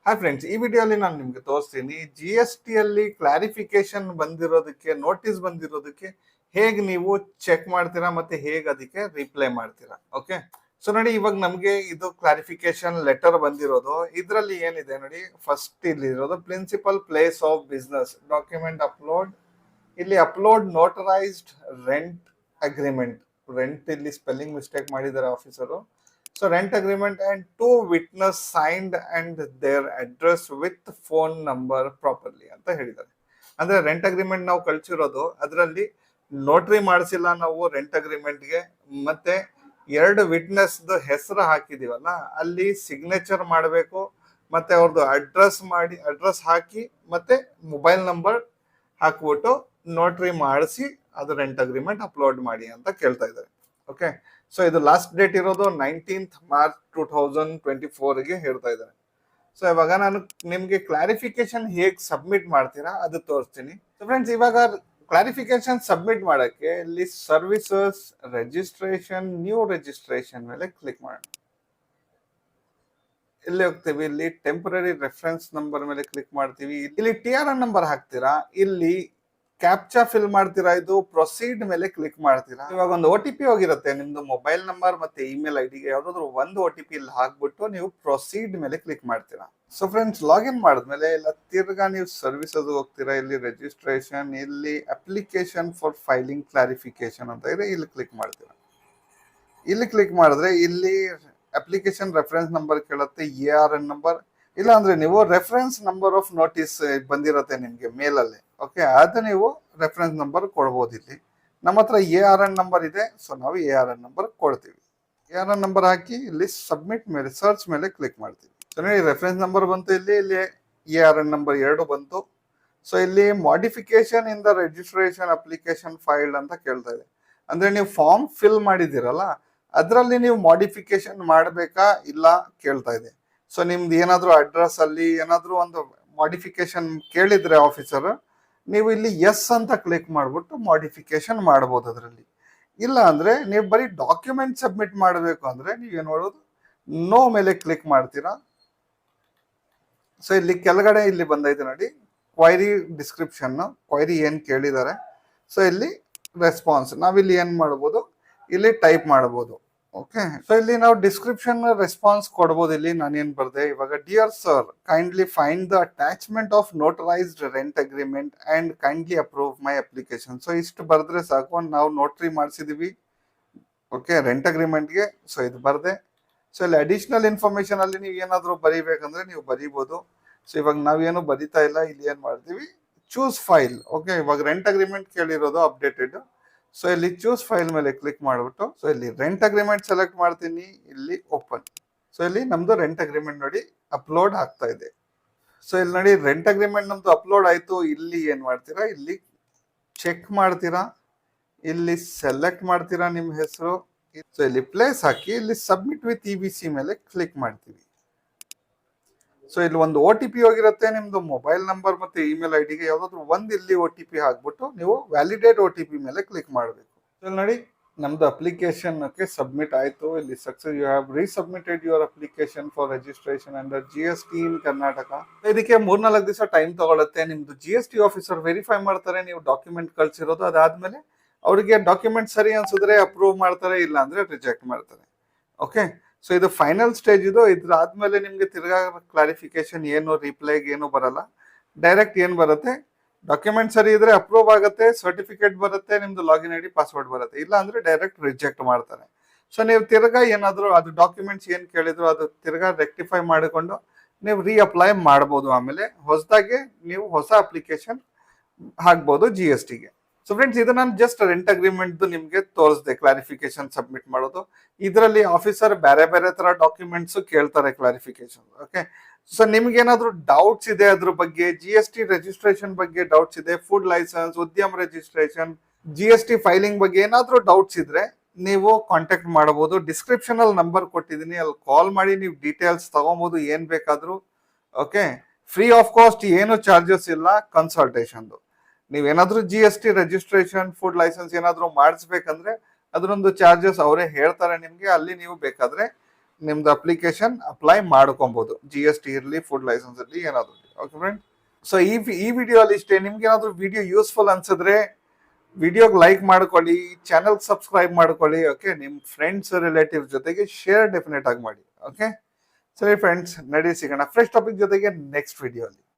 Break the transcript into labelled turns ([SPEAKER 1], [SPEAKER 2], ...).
[SPEAKER 1] Hi friends, ಈ ವಿಡಿಯೋಲಿ ನಾನು ನಿಮ್ಗೆ ತೋರಿಸ್ತೀನಿ GST ಅಲ್ಲಿ ಕ್ಲಾರಿಫಿಕೇಶನ್ ಬಂದಿರೋದಕ್ಕೆ, ನೋಟಿಸ್ ಬಂದಿರೋದಕ್ಕೆ ಹೇಗೆ ನೀವು ಚೆಕ್ ಮಾಡ್ತೀರಾ ಮತ್ತೆ ಹೇಗೆ ಅದಕ್ಕೆ ರಿಪ್ಲೈ ಮಾಡ್ತೀರಾ. ಓಕೆ, ಸೊ ನೋಡಿ, ಇವಾಗ ನಮಗೆ ಇದು ಕ್ಲಾರಿಫಿಕೇಶನ್ ಲೆಟರ್ ಬಂದಿರೋದು. ಇದರಲ್ಲಿ ಏನಿದೆ ನೋಡಿ, ಫಸ್ಟ್ ಇಲ್ಲಿ ಇರೋದು principal place of business document upload. ಇಲ್ಲಿ upload notarised rent agreement. Rent ಇಲ್ಲಿ ಸ್ಪೆಲ್ಲಿಂಗ್ ಮಿಸ್ಟೇಕ್ ಮಾಡಿದ್ದಾರೆ officer. So rent agreement and 2 witness signed and their address with phone number properly ಅಂತ ಹೇಳಿದ್ದಾರೆ. ಅಂದ್ರೆ ರೆಂಟ್ ಅಗ್ರಿಮೆಂಟ್ ನಾವು ಕಳ್ಸಿರೋದು, ಅದರಲ್ಲಿ ನೋಟ್ರಿ ಮಾಡಿಸಿಲ್ಲ ನಾವು ರೆಂಟ್ ಅಗ್ರಿಮೆಂಟ್ಗೆ, ಮತ್ತೆ 2 ವಿಟ್ನೆಸ್ ಹೆಸರು ಹಾಕಿದೀವಲ್ಲ, ಅಲ್ಲಿ ಸಿಗ್ನೇಚರ್ ಮಾಡಬೇಕು, ಮತ್ತೆ ಅವ್ರದ್ದು ಅಡ್ರೆಸ್ ಹಾಕಿ ಮತ್ತೆ ಮೊಬೈಲ್ ನಂಬರ್ ಹಾಕ್ಬಿಟ್ಟು ನೋಟ್ರಿ ಮಾಡಿಸಿ ಅದು ರೆಂಟ್ ಅಗ್ರಿಮೆಂಟ್ ಅಪ್ಲೋಡ್ ಮಾಡಿ ಅಂತ ಕೇಳ್ತಾ ಇದ್ದಾರೆ. ಓಕೆ, ಸೊ ಇದು ಲಾಸ್ಟ್ ಡೇಟ್ ಇರೋದು 19th March 2024ಗೆ ಹೇಳ್ತಾ ಇದ್ದಾರೆ. ಸೊ ಇವಾಗ ನಾನು ನಿಮ್ಗೆ ಕ್ಲಾರಿಫಿಕೇಶನ್ ಹೇಗೆ ಸಬ್ಮಿಟ್ ಮಾಡ್ತೀರಾ ಅದು ತೋರಿಸ್ತೀನಿ. ಸೊ ಫ್ರೆಂಡ್ಸ್, ಇವಾಗ ಕ್ಲಾರಿಫಿಕೇಶನ್ ಸಬ್ಮಿಟ್ ಮಾಡಕ್ಕೆ ಇಲ್ಲಿ ಸರ್ವಿಸಸ್ ರಿಜಿಸ್ಟ್ರೇಷನ್, ನ್ಯೂ ರಿಜಿಸ್ಟ್ರೇಷನ್ ಮೇಲೆ ಕ್ಲಿಕ್ ಮಾಡೋಣ. ಇಲ್ಲಿ ಹೋಗ್ತೀವಿ, ಇಲ್ಲಿ ಟೆಂಪರರಿ ರೆಫರೆನ್ಸ್ ನಂಬರ್ ಮೇಲೆ ಕ್ಲಿಕ್ ಮಾಡ್ತೀವಿ. ಇಲ್ಲಿ TRN ನಂಬರ್ ಹಾಕ್ತೀರಾ, ಇಲ್ಲಿ ಕ್ಯಾಪ್ಚಾ ಫಿಲ್ ಮಾಡ್ತೀರಾ, ಇದು ಪ್ರೊಸೀಡ್ ಮೇಲೆ ಕ್ಲಿಕ್ ಮಾಡ್ತೀರಾ. ಇವಾಗ ಒಂದು OTP ಹೋಗಿರುತ್ತೆ ನಿಮ್ದು ಮೊಬೈಲ್ ನಂಬರ್ ಮತ್ತೆ ಇಮೇಲ್ ಐಡಿಗೆ, ಯಾವ್ದಾದ್ರು ಒಂದು OTP ಇಲ್ಲಿ ಹಾಕ್ಬಿಟ್ಟು ನೀವು ಪ್ರೊಸೀಡ್ ಮೇಲೆ ಕ್ಲಿಕ್ ಮಾಡ್ತೀರಾ. ಸೊ ಫ್ರೆಂಡ್ಸ್, ಲಾಗಿನ್ ಮಾಡಿದ್ಮೇಲೆ ಇಲ್ಲ ತಿರ್ಗಾ ನೀವು ಸರ್ವಿಸಸ್ ಹೋಗ್ತೀರಾ. ಇಲ್ಲಿ ರಿಜಿಸ್ಟ್ರೇಷನ್, ಇಲ್ಲಿ ಅಪ್ಲಿಕೇಶನ್ ಫಾರ್ ಫೈಲಿಂಗ್ ಕ್ಲಾರಿಫಿಕೇಶನ್ ಅಂತ ಇದೆ, ಇಲ್ಲಿ ಕ್ಲಿಕ್ ಮಾಡ್ತೀರಾ. ಇಲ್ಲಿ ಕ್ಲಿಕ್ ಮಾಡಿದ್ರೆ ಇಲ್ಲಿ ಅಪ್ಲಿಕೇಶನ್ ರೆಫರೆನ್ಸ್ ನಂಬರ್ ಕೇಳುತ್ತೆ, ARN ನಂಬರ್, ಇಲ್ಲ ಅಂದ್ರೆ ನೀವು ರೆಫರೆನ್ಸ್ ನಂಬರ್ ಆಫ್ ನೋಟಿಸ್ ಬಂದಿರುತ್ತೆ ನಿಮ್ಗೆ ಮೇಲಲ್ಲಿ. ಓಕೆ, ಅದು ನೀವು ರೆಫರೆನ್ಸ್ ನಂಬರ್ ಕೊಡ್ಬೋದು. ಇಲ್ಲಿ ನಮ್ಮ ಹತ್ರ ARN ನಂಬರ್ ಇದೆ, ಸೊ ನಾವು ARN ನಂಬರ್ ಕೊಡ್ತೀವಿ. ARN ನಂಬರ್ ಹಾಕಿ ಇಲ್ಲಿ ಸಬ್ಮಿಟ್ ಮೇಲೆ ಸರ್ಚ್ ಮೇಲೆ ಕ್ಲಿಕ್ ಮಾಡ್ತೀವಿ. ಸೊ ನೋಡಿ, ರೆಫರೆನ್ಸ್ ನಂಬರ್ ಬಂತು, ಇಲ್ಲಿ ARN ನಂಬರ್ 2 ಬಂತು. ಸೊ ಇಲ್ಲಿ modification in the registration application filed ಅಂತ ಕೇಳ್ತಾ ಇದೆ. ಅಂದ್ರೆ ನೀವು ಫಾರ್ಮ್ ಫಿಲ್ ಮಾಡಿದಿರಲ್ಲ, ಅದರಲ್ಲಿ ನೀವು ಮಾಡಿಫಿಕೇಶನ್ ಮಾಡಬೇಕಾ ಇಲ್ಲ ಕೇಳ್ತಾ ಇದೆ. ಸೊ ನಿಮ್ದು ಏನಾದ್ರು ಅಡ್ರೆಸ್ ಅಲ್ಲಿ ಏನಾದ್ರು ಒಂದು ಮಾಡಿಫಿಕೇಶನ್ ಕೇಳಿದ್ರೆ ಆಫೀಸರ್, ನೀವು ಇಲ್ಲಿ ಎಸ್ ಅಂತ ಕ್ಲಿಕ್ ಮಾಡ್ಬಿಟ್ಟು ಮಾಡಿಫಿಕೇಶನ್ ಮಾಡ್ಬೋದು ಅದರಲ್ಲಿ. ಇಲ್ಲ ಅಂದ್ರೆ ನೀವು ಬರೀ ಡಾಕ್ಯುಮೆಂಟ್ ಸಬ್ಮಿಟ್ ಮಾಡಬೇಕು ಅಂದ್ರೆ ನೀವೇನು ಮಾಡೋದು, ನೋ ಮೇಲೆ ಕ್ಲಿಕ್ ಮಾಡ್ತೀರಾ. ಸೊ ಇಲ್ಲಿ ಕೆಳಗಡೆ ಇಲ್ಲಿ ಬಂದೈತೆ ನೋಡಿ, ಕ್ವೈರಿ ಡಿಸ್ಕ್ರಿಪ್ಷನ್, ಕ್ವೈರಿ ಏನ್ ಕೇಳಿದ್ದಾರೆ. ಸೊ ಇಲ್ಲಿ ರೆಸ್ಪಾನ್ಸ್ ನಾವಿಲ್ಲಿ ಏನ್ ಮಾಡ್ಬೋದು, ಇಲ್ಲಿ ಟೈಪ್ ಮಾಡ್ಬೋದು. ಓಕೆ, ಸೊ ಇಲ್ಲಿ ನಾವು ಡಿಸ್ಕ್ರಿಪ್ಷನ್ ರೆಸ್ಪಾನ್ಸ್ ಕೊಡ್ಬೋದು. ಇಲ್ಲಿ ನಾನೇನ್ ಬರ್ದೆ ಇವಾಗ, dear sir, kindly find the attachment of notarised rent agreement and kindly approve my application. So ಇಷ್ಟು ಬರ್ದ್ರೆ ಸಾಕು, ನಾವು ನೋಟ್ರಿ ಮಾಡಿಸಿದೀವಿ ಓಕೆ ರೆಂಟ್ ಅಗ್ರಿಮೆಂಟ್ಗೆ. ಸೊ ಇದು ಬರ್ದೆ. ಸೊ ಇಲ್ಲಿ ಅಡಿಷನಲ್ ಇನ್ಫಾರ್ಮೇಶನ್ ಅಲ್ಲಿ ನೀವು ಏನಾದ್ರು ಬರೀಬೇಕಂದ್ರೆ ನೀವು ಬರೀಬಹುದು. ಸೊ ಇವಾಗ ನಾವೇನು ಬರೀತಾ ಇಲ್ಲ, ಇಲ್ಲಿ ಏನ್ ಮಾಡ್ತೀವಿ, ಚೂಸ್ ಫೈಲ್. ಓಕೆ, ಇವಾಗ ರೆಂಟ್ ಅಗ್ರಿಮೆಂಟ್ ಕೇಳಿರೋದು ಅಪ್ಡೇಟೆಡ್. ಸೊ ಇಲ್ಲಿ ಚೂಸ್ ಫೈಲ್ ಮೇಲೆ ಕ್ಲಿಕ್ ಮಾಡ್ಬಿಟ್ಟು, ಸೊ ಇಲ್ಲಿ ರೆಂಟ್ ಅಗ್ರಿಮೆಂಟ್ ಸೆಲೆಕ್ಟ್ ಮಾಡ್ತೀನಿ, ಇಲ್ಲಿ ಓಪನ್. ಸೊ ಇಲ್ಲಿ ನಮ್ದು ರೆಂಟ್ ಅಗ್ರಿಮೆಂಟ್ ನೋಡಿ ಅಪ್ಲೋಡ್ ಆಗ್ತಾ ಇದೆ. ಸೊ ಇಲ್ಲಿ ನೋಡಿ, ರೆಂಟ್ ಅಗ್ರಿಮೆಂಟ್ ನಮ್ದು ಅಪ್ಲೋಡ್ ಆಯ್ತು. ಇಲ್ಲಿ ಏನ್ ಮಾಡ್ತೀರಾ, ಇಲ್ಲಿ ಚೆಕ್ ಮಾಡ್ತೀರಾ, ಇಲ್ಲಿ ಸೆಲೆಕ್ಟ್ ಮಾಡ್ತೀರಾ ನಿಮ್ಮ ಹೆಸರು. ಸೊ ಇಲ್ಲಿ ಪ್ಲೇಸ್ ಹಾಕಿ ಇಲ್ಲಿ ಸಬ್ಮಿಟ್ ವಿತ್ EBC ಮೇಲೆ ಕ್ಲಿಕ್ ಮಾಡ್ತೀವಿ. ಸೊ ಇಲ್ಲಿ ಒಂದು OTP ಹೋಗಿರುತ್ತೆ ನಿಮ್ದು ಮೊಬೈಲ್ ನಂಬರ್ ಮತ್ತೆ ಇಮೇಲ್ ಐಡಿಗೆ, ಯಾವ್ದಾದ್ರು ಒಂದು ಇಲ್ಲಿ OTP ಹಾಕ್ಬಿಟ್ಟು ನೀವು ವ್ಯಾಲಿಡೇಟ್ OTP ಮೇಲೆ ಕ್ಲಿಕ್ ಮಾಡಬೇಕು. ಸೊ ನೋಡಿ, ನಮ್ದು ಅಪ್ಲಿಕೇಶನ್ ಸಬ್ಮಿಟ್ ಆಯ್ತು. ಇಲ್ಲಿ success, you have resubmitted your application for registration under GST in Karnataka. ಇದಕ್ಕೆ 3-4 ದಿವಸ ಟೈಮ್ ತಗೊಳುತ್ತೆ. ನಿಮ್ದು GST ಆಫೀಸರ್ ವೆರಿಫೈ ಮಾಡ್ತಾರೆ ನೀವು ಡಾಕ್ಯುಮೆಂಟ್ ಕಳ್ಸಿರೋದು. ಅದಾದ್ಮೇಲೆ ಅವರಿಗೆ ಡಾಕ್ಯುಮೆಂಟ್ ಸರಿ ಅನ್ಸಿದ್ರೆ ಅಪ್ರೂವ್ ಮಾಡ್ತಾರೆ, ಇಲ್ಲ ಅಂದ್ರೆ ರಿಜೆಕ್ಟ್ ಮಾಡ್ತಾರೆ. ಓಕೆ, ಸೊ ಇದು ಫೈನಲ್ ಸ್ಟೇಜ್. ಇದಾದ್ಮೇಲೆ ನಿಮ್ಗೆ ತಿರ್ಗಾ ಕ್ಲಾರಿಫಿಕೇಶನ್ ಏನು ರಿಪ್ಲೈಗೆ ಏನು ಬರಲ್ಲ. ಡೈರೆಕ್ಟ್ ಏನ್ ಬರುತ್ತೆ, ಡಾಕ್ಯುಮೆಂಟ್ ಸರಿ ಇದ್ರೆ ಅಪ್ರೂವ್ ಆಗುತ್ತೆ, ಸರ್ಟಿಫಿಕೇಟ್ ಬರುತ್ತೆ, ನಿಮ್ದು ಲಾಗಿನ್ ID ಪಾಸ್ವರ್ಡ್ ಬರುತ್ತೆ, ಇಲ್ಲ ಅಂದ್ರೆ ಡೈರೆಕ್ಟ್ ರಿಜೆಕ್ಟ್ ಮಾಡ್ತಾರೆ. ಸೊ ನೀವು ತಿರ್ಗಾ ಏನಾದ್ರು ಅದು ಡಾಕ್ಯುಮೆಂಟ್ಸ್ ಏನ್ ಕೇಳಿದ್ರು ಅದು ತಿರ್ಗಾ ರೆಕ್ಟಿಫೈ ಮಾಡಿಕೊಂಡು ನೀವು ಅಪ್ಲೈ ಮಾಡ್ಬೋದು. ಆಮೇಲೆ ಹೊಸದಾಗಿ ನೀವು ಹೊಸ ಅಪ್ಲಿಕೇಶನ್ ಹಾಕ್ಬೋದು GSTಗೆ. ಸೊ ಫ್ರೆಂಡ್ಸ್, ಇದು ನಾನು ಜಸ್ಟ್ ರೆಂಟ್ ಅಗ್ರಿಮೆಂಟ್ ನಿಮ್ಗೆ ತೋರಿಸ್ದೆ ಕ್ಲಾರಿಫಿಕೇಶನ್ ಸಬ್ಮಿಟ್ ಮಾಡೋದು. ಇದರಲ್ಲಿ ಆಫೀಸರ್ ಬೇರೆ ಬೇರೆ ತರ ಡಾಕ್ಯುಮೆಂಟ್ಸ್ ಕೇಳ್ತಾರೆ ಕ್ಲಾರಿಫಿಕೇಶನ್. ಓಕೆ, ಸೊ ನಿಮ್ಗೆ ಏನಾದ್ರು ಡೌಟ್ಸ್ ಇದೆ ಅದ್ರ ಬಗ್ಗೆ, GST ರಿಜಿಸ್ಟ್ರೇಷನ್ ಬಗ್ಗೆ ಡೌಟ್ಸ್ ಇದೆ, ಫುಡ್ ಲೈಸೆನ್ಸ್, ಉದ್ಯಮ ರಿಜಿಸ್ಟ್ರೇಷನ್, GST ಫೈಲಿಂಗ್ ಬಗ್ಗೆ ಏನಾದ್ರು ಡೌಟ್ಸ್ ಇದ್ರೆ ನೀವು ಕಾಂಟ್ಯಾಕ್ಟ್ ಮಾಡಬಹುದು. ಡಿಸ್ಕ್ರಿಪ್ಷನ್ ಅಲ್ಲಿ ನಂಬರ್ ಕೊಟ್ಟಿದ್ದೀನಿ, ಅಲ್ಲಿ ಕಾಲ್ ಮಾಡಿ ನೀವು ಡೀಟೇಲ್ಸ್ ತಗೋಬಹುದು, ಏನ್ ಬೇಕಾದ್ರೂ. ಓಕೆ, ಫ್ರೀ ಆಫ್ ಕಾಸ್ಟ್, ಏನು ಚಾರ್ಜಸ್ ಇಲ್ಲ ಕನ್ಸಲ್ಟೇಷನ್. ನೀವೇನಾದ್ರೂ GST ರಿಜಿಸ್ಟ್ರೇಷನ್, ಫುಡ್ ಲೈಸೆನ್ಸ್ ಏನಾದ್ರು ಮಾಡಿಸ್ಬೇಕಂದ್ರೆ ಅದರೊಂದು ಚಾರ್ಜಸ್ ಅವರೇ ಹೇಳ್ತಾರೆ ನಿಮ್ಗೆ. ಅಲ್ಲಿ ನೀವು ಬೇಕಾದ್ರೆ ನಿಮ್ದು ಅಪ್ಲಿಕೇಶನ್ ಅಪ್ಲೈ ಮಾಡ್ಕೊಬಹುದು, GST ಇರಲಿ, ಫುಡ್ ಲೈಸೆನ್ಸ್ ಇರಲಿ, ಏನಾದ್ರು. ಓಕೆ ಫ್ರೆಂಡ್, ಸೊ ಈ ವಿಡಿಯೋ ಅಲ್ಲಿ ಇಷ್ಟೇ. ನಿಮ್ಗೆ ಏನಾದ್ರು ವಿಡಿಯೋ ಯೂಸ್ಫುಲ್ ಅನ್ಸಿದ್ರೆ ವಿಡಿಯೋಗೆ ಲೈಕ್ ಮಾಡ್ಕೊಳ್ಳಿ, ಚಾನಲ್ ಸಬ್ಸ್ಕ್ರೈಬ್ ಮಾಡ್ಕೊಳ್ಳಿ. ಓಕೆ, ನಿಮ್ ಫ್ರೆಂಡ್ಸ್ ರಿಲೇಟಿವ್ ಜೊತೆಗೆ ಶೇರ್ ಡೆಫಿನೆಟ್ ಆಗಿ ಮಾಡಿ. ಓಕೆ, ಸರಿ ಫ್ರೆಂಡ್ಸ್, ನಡಿ ಸಿಗೋಣ ಫ್ರೆಶ್ ಟಾಪಿಕ್ ಜೊತೆಗೆ ನೆಕ್ಸ್ಟ್ ವಿಡಿಯೋ ಅಲ್ಲಿ.